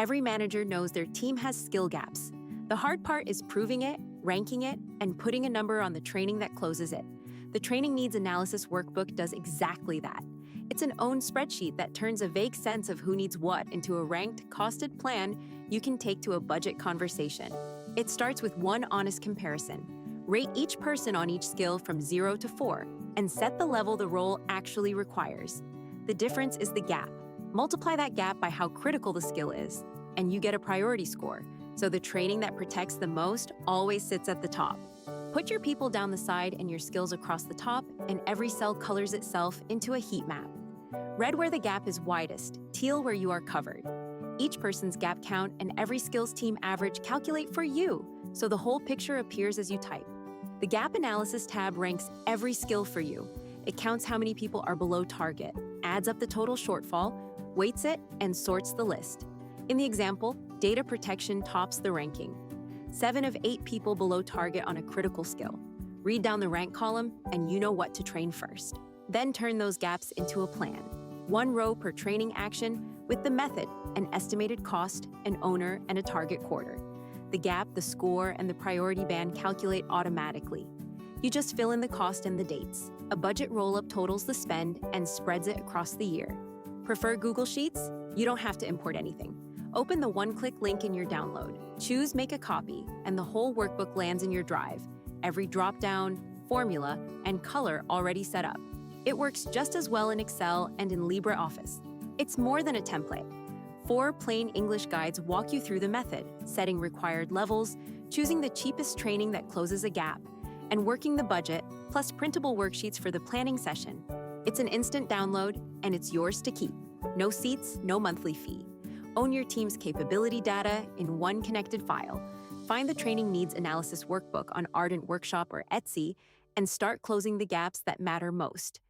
Every manager knows their team has skill gaps. The hard part is proving it, ranking it, and putting a number on the training that closes it. The Training Needs Analysis Workbook does exactly that. It's an own spreadsheet that turns a vague sense of who needs what into a ranked, costed plan you can take to a budget conversation. It starts with one honest comparison. Rate each person on each skill from 0 to 4 and set the level the role actually requires. The difference is the gap. Multiply that gap by how critical the skill is, and you get a priority score. So the training that protects the most always sits at the top. Put your people down the side and your skills across the top, and every cell colors itself into a heat map. Red where the gap is widest, teal where you are covered. Each person's gap count and every skills team average calculate for you, so the whole picture appears as you type. The Gap Analysis tab ranks every skill for you. It counts how many people are below target, adds up the total shortfall, weights it, and sorts the list. In the example, data protection tops the ranking. 7 of 8 people below target on a critical skill. Read down the rank column, and you know what to train first. Then turn those gaps into a plan. 1 row per training action with the method, an estimated cost, an owner, and a target quarter. The gap, the score, and the priority band calculate automatically. You just fill in the cost and the dates. A budget roll-up totals the spend and spreads it across the year. Prefer Google Sheets? You don't have to import anything. Open the one-click link in your download. Choose Make a Copy, and the whole workbook lands in your drive. Every drop-down, formula, and color already set up. It works just as well in Excel and in LibreOffice. It's more than a template. 4 plain English guides walk you through the method, setting required levels, choosing the cheapest training that closes a gap, and working the budget, plus printable worksheets for the planning session. It's an instant download, and it's yours to keep. No seats, no monthly fee. Own your team's capability data in one connected file. Find the Training Needs Analysis Workbook on Ardent Workshop or Etsy, and start closing the gaps that matter most.